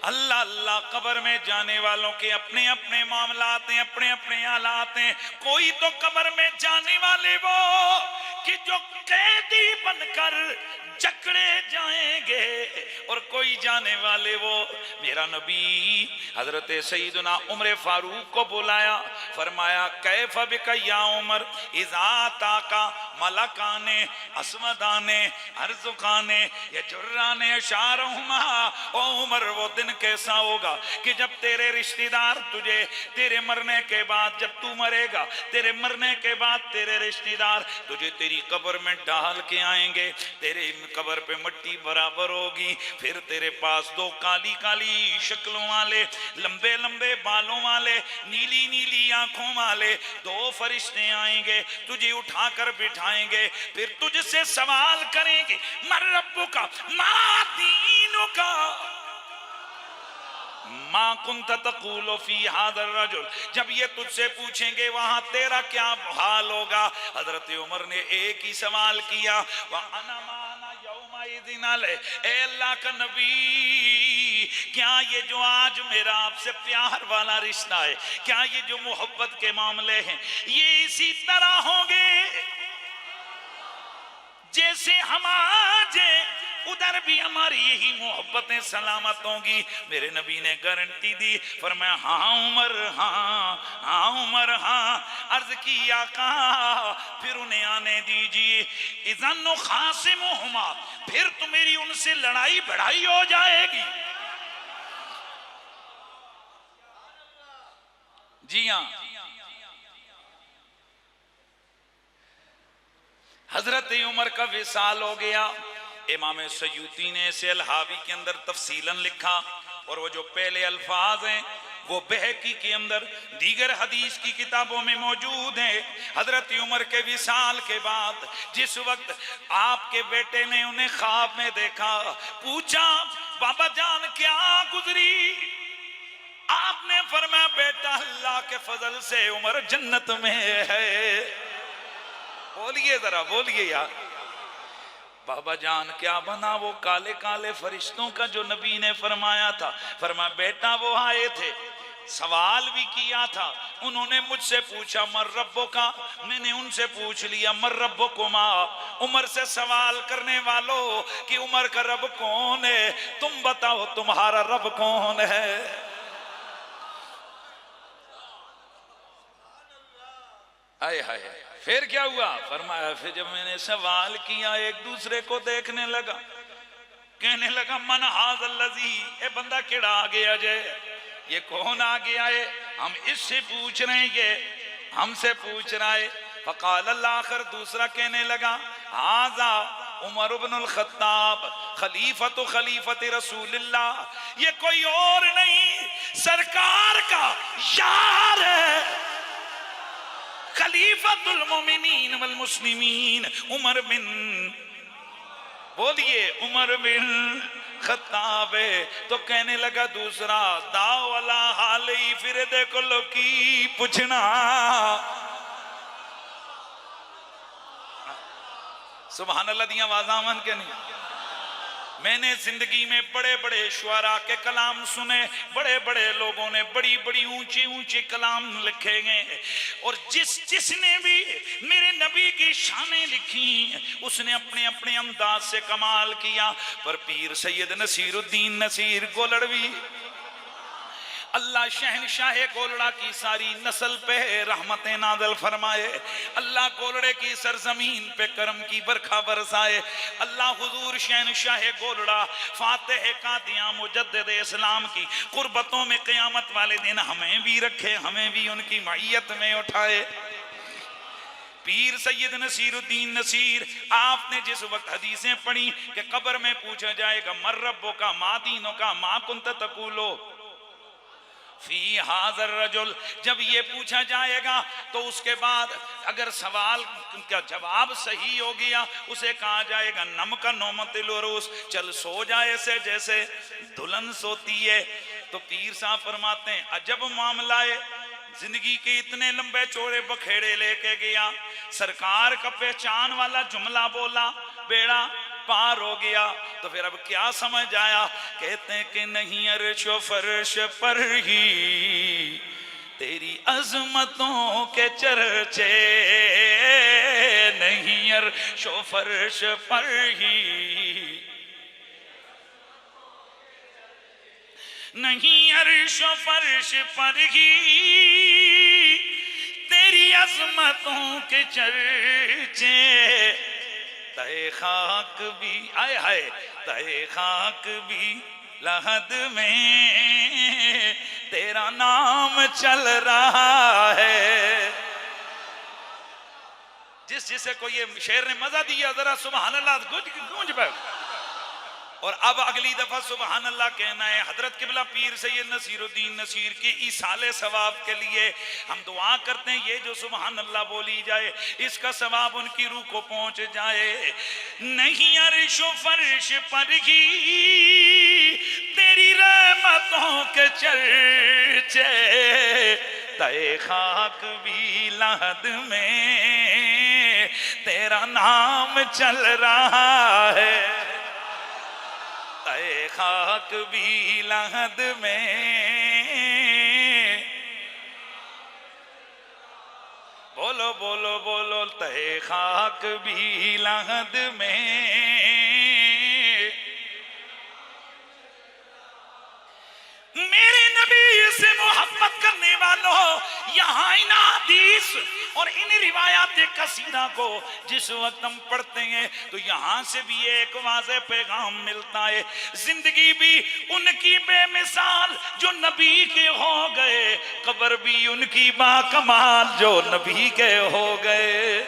अल्लाह अल्लाह, कब्र में जाने वालों के अपने अपने मामलात हैं, अपने अपने हालात हैं। कोई तो कब्र में जाने वाले वो कि जो कैदी बनकर जकड़े जाएंगे, और कोई जाने वाले वो, मेरा नबी हजरत सईदुना उमर फारूक को बुलाया, फरमाया कैफ बिका या उमर इज़ा ताका मलकाने अस्मदाने अर्जुकाने यजुर्राने शारहुमा। ओ उमर, वो दिन कैसा होगा कि जब तेरे रिश्तेदार तुझे तेरे मरने के बाद, जब तू मरेगा तेरे मरने के बाद तेरे रिश्तेदार तुझे तेरी कब्र में डाल के आएंगे, तेरे कब्र पे मिट्टी बराबर होगी, फिर तेरे पास दो काली काली शक्लों वाले, लंबे लंबे बालों वाले, नीली नीली आंखों वाले दो फरिश्ते आएंगे, तुझे उठाकर बिठाएंगे, फिर तुझसे सवाल करेंगे मर रब्बु का मा दीनु का मा कुंत तक़ूलु फी हाज़ा रजुल। जब ये तुझसे पूछेंगे वहां तेरा क्या हाल होगा? हजरत उमर ने एक ही सवाल किया, व अना माना यौमइज़िन अलैहि, ए अल्लाह का नबी, क्या ये जो आज मेरा आपसे प्यार वाला रिश्ता है, क्या ये जो मोहब्बत के मामले हैं, ये इसी तरह होंगे जैसे हम आज उधर भी हमारी यही मोहब्बतें सलामत होंगी? मेरे नबी ने गारंटी दी, फरमाया हाँ उमर, हाँ हाँ उमर, हाँ। अर्ज की आका, फिर उन्हें आने दीजिए, इज़न खासिमुहुमा, फिर तो मेरी उनसे लड़ाई बढ़ाई हो जाएगी। जी हाँ, हजरत उमर का विसाल हो गया। इमाम सयूती ने इसे अल-हावी के अंदर तफसीलन लिखा, और वो जो पहले अल्फाज हैं वो बहकी के अंदर दीगर हदीस की किताबों में मौजूद है। हजरत उमर के विसाल के बाद जिस वक्त आपके बेटे ने उन्हें ख्वाब में देखा, पूछा बाबा जान क्या गुजरी? आपने फरमाया बेटा अल्लाह के फजल से उमर जन्नत में है। बोलिए जरा, बोलिए यार, बाबा जान क्या बना? वो काले काले फरिश्तों का जो नबी ने फरमाया था, फरमाया बेटा वो आए थे, सवाल भी किया था, उन्होंने मुझसे पूछा मर रब्बो का, मैंने उनसे पूछ लिया मर रब्बो कुमा। उमर से सवाल करने वालों कि उमर का रब कौन है, तुम बताओ तुम्हारा रब कौन है? आए हाय, फिर क्या हुआ? फरमाया फिर जब मैंने सवाल किया एक दूसरे को देखने लगा, कहने लगा मन हाज़ल लज़ी, ये बंदा केड़ा आ गया जे, ये कौन आ गया है? हम इससे पूछ रहे हैं, ये हमसे पूछ रहा है। फ़क़ाल अल-आख़िर, दूसरा कहने लगा हाज़ा उमर इब्नुल ख़त्ताब खलीफतु खलीफत रसूलिल्लाह, ये कोई और नहीं सरकार का यार है, खलीफतुल मोमिनीन वल मुस्लिमीन उमर बिन, बोलिए उमर बिन खत्ताब है। तो कहने लगा दूसरा दाव वाला हाल ही, फिर देखो लो की पूछना। सुभान अल्लाह दी आवाज़ आमन के नहीं? मैंने जिंदगी में बड़े बड़े शुआरा के कलाम सुने, बड़े बड़े लोगों ने बड़ी बड़ी ऊंचे ऊंचे कलाम लिखे गए, और जिसने भी मेरे नबी की शानें लिखी उसने अपने अपने अंदाज से कमाल किया। पर पीर सैयद नसीरुद्दीन नसीर गोलड़वी, अल्लाह शहनशाह गोलड़ा की सारी नस्ल पे रहमतें नाज़िल फरमाए, अल्लाह गोलड़े की सरजमीन पे करम की बरखा बरसाए, अल्लाह हुजूर शहनशाह गोलड़ा फातिह कादियां मुजद्दिद इस्लाम की कुर्बतों में क़यामत वाले दिन हमें भी रखे, हमें भी उनकी मईयत में उठाए। पीर सैयद नसीरुद्दीन नसीर, आपने जिस वक्त हदीसें पढ़ी कि कब्र में पूछा जाएगा मर रब्बो का मा दीनो का मा कुंत तकूलो फी हाज़र रजुल, जब ये पूछा जाएगा तो उसके बाद अगर सवाल का जवाब सही हो गया उसे कहा जाएगा नम का नौमतिल उरूस, चल सो जाए से जैसे दुल्हन सोती है। तो पीर साहब फरमाते हैं अजब मामला है, जिंदगी के इतने लंबे चौड़े बखेड़े लेके गया, सरकार का पहचान वाला जुमला बोला, बेड़ा पार हो गया। तो फिर अब क्या समझ आया? कहते हैं कि नहीं अर्श व फर्श पर ही तेरी अजमतों के चर्चे, नहीं अर्श व फर्श पर ही, नहीं अर्श व फर्श पर ही तेरी अजमतों के चर्चे, तय खाक भी आए हाय, तय खाक भी लहद में तेरा नाम चल रहा है। जिसे को ये शेर ने मजा दिया जरा सुभान अल्लाह गूंज पे। और अब अगली दफा सुभान अल्लाह कहना है। हजरत किबला पीर सैयद नसीरुद्दीन नसीर की इसाले सवाब के लिए हम दुआ करते हैं, ये जो सुभान अल्लाह बोली जाए इसका सवाब उनकी रूह को पहुंच जाए। नहीं अर्श व फर्श पर ही तेरी रहमतों के चर्चे, तय खाक भी लहद में तेरा नाम चल रहा है, तय खाक भी लहद में। बोलो बोलो बोलो, तय खाक भी लहद में। मेरे नबी से मोहब्बत करने वालों, यहाँ इन हदीस और इन रिवायात कसीरा को जिस वक्त हम पढ़ते हैं तो यहाँ से भी एक वाज़े पैगाम मिलता है। जिंदगी भी उनकी बेमिसाल जो नबी के हो गए, कब्र भी उनकी बाकमाल जो नबी के हो गए।